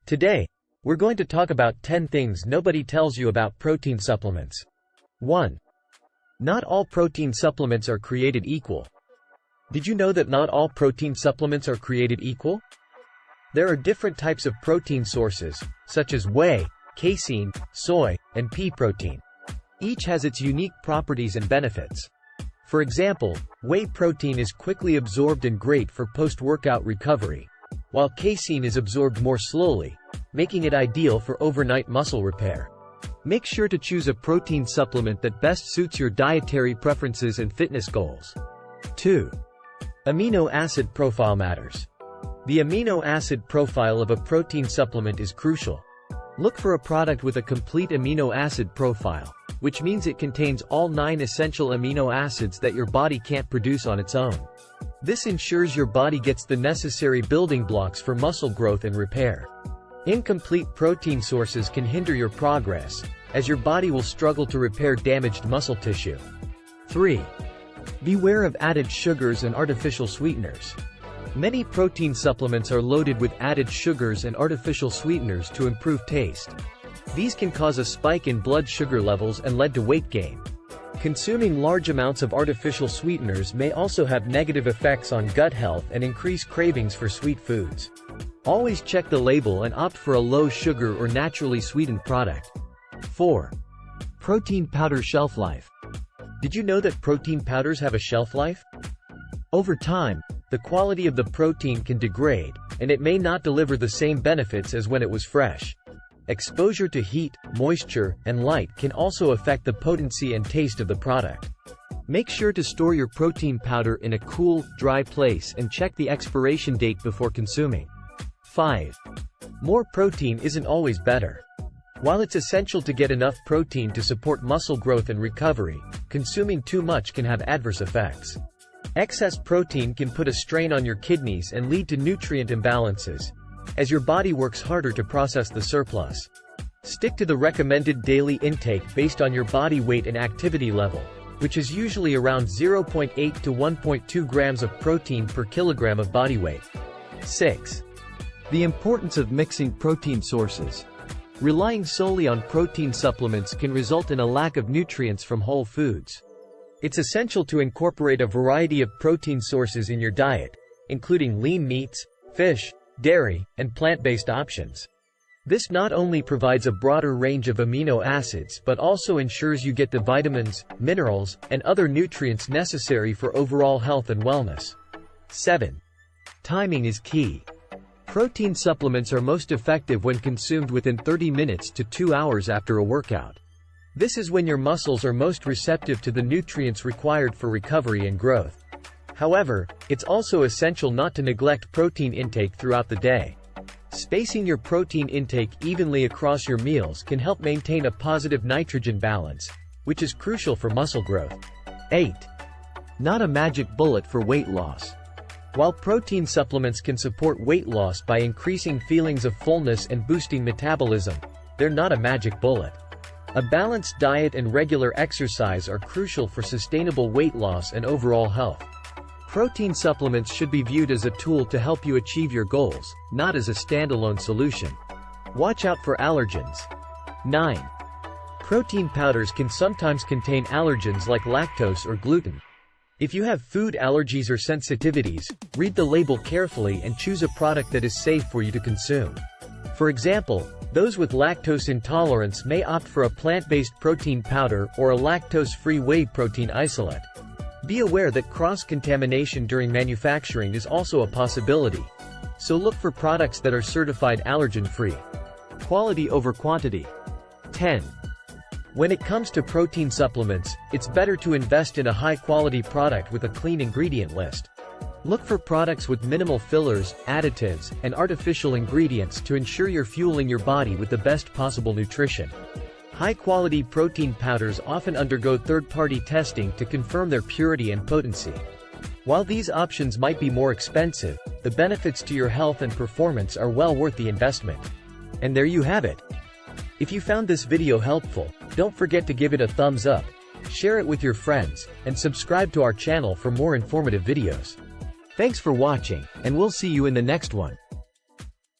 Today, we're going to talk about 10 things nobody tells you about protein supplements. 1. Not all protein supplements are created equal. Did you know that not all protein supplements are created equal? There are different types of protein sources, such as whey, casein, soy, and pea protein. Each has its unique properties and benefits. For example, whey protein is quickly absorbed and great for post-workout recovery, while casein is absorbed more slowly, making it ideal for overnight muscle repair. Make sure to choose a protein supplement that best suits your dietary preferences and fitness goals. 2. Amino acid profile matters. The amino acid profile of a protein supplement is crucial. Look for a product with a complete amino acid profile, which means it contains all 9 essential amino acids that your body can't produce on its own. This ensures your body gets the necessary building blocks for muscle growth and repair. Incomplete protein sources can hinder your progress, as your body will struggle to repair damaged muscle tissue. 3. Beware of added sugars and artificial sweeteners. Many protein supplements are loaded with added sugars and artificial sweeteners to improve taste. These can cause a spike in blood sugar levels and lead to weight gain. Consuming large amounts of artificial sweeteners may also have negative effects on gut health and increase cravings for sweet foods. Always check the label and opt for a low-sugar or naturally sweetened product. 4. Protein powder shelf life. Did you know that protein powders have a shelf life? Over time, the quality of the protein can degrade, and it may not deliver the same benefits as when it was fresh. Exposure to heat, moisture, and light can also affect the potency and taste of the product. Make sure to store your protein powder in a cool, dry place and check the expiration date before consuming. 5. More protein isn't always better. While it's essential to get enough protein to support muscle growth and recovery, consuming too much can have adverse effects. Excess protein can put a strain on your kidneys and lead to nutrient imbalances, as your body works harder to process the surplus. Stick to the recommended daily intake based on your body weight and activity level, which is usually around 0.8 to 1.2 grams of protein per kilogram of body weight. 6. The importance of mixing protein sources. Relying solely on protein supplements can result in a lack of nutrients from whole foods. It's essential to incorporate a variety of protein sources in your diet, including lean meats, fish, dairy, and plant-based options. This not only provides a broader range of amino acids but also ensures you get the vitamins, minerals, and other nutrients necessary for overall health and wellness. 7. Timing is key. Protein supplements are most effective when consumed within 30 minutes to 2 hours after a workout. This is when your muscles are most receptive to the nutrients required for recovery and growth. However, it's also essential not to neglect protein intake throughout the day. Spacing your protein intake evenly across your meals can help maintain a positive nitrogen balance, which is crucial for muscle growth. 8. Not a magic bullet for weight loss. While protein supplements can support weight loss by increasing feelings of fullness and boosting metabolism, they're not a magic bullet. A balanced diet and regular exercise are crucial for sustainable weight loss and overall health. Protein supplements should be viewed as a tool to help you achieve your goals, not as a standalone solution. Watch out for allergens. 9. Protein powders can sometimes contain allergens like lactose or gluten. If you have food allergies or sensitivities, read the label carefully and choose a product that is safe for you to consume. For example, those with lactose intolerance may opt for a plant-based protein powder or a lactose-free whey protein isolate. Be aware that cross-contamination during manufacturing is also a possibility, so look for products that are certified allergen-free. Quality over quantity. 10. When it comes to protein supplements, it's better to invest in a high-quality product with a clean ingredient list. Look for products with minimal fillers, additives, and artificial ingredients to ensure you're fueling your body with the best possible nutrition. High-quality protein powders often undergo third-party testing to confirm their purity and potency. While these options might be more expensive, the benefits to your health and performance are well worth the investment. And there you have it. If you found this video helpful, don't forget to give it a thumbs up, share it with your friends, and subscribe to our channel for more informative videos. Thanks for watching, and we'll see you in the next one.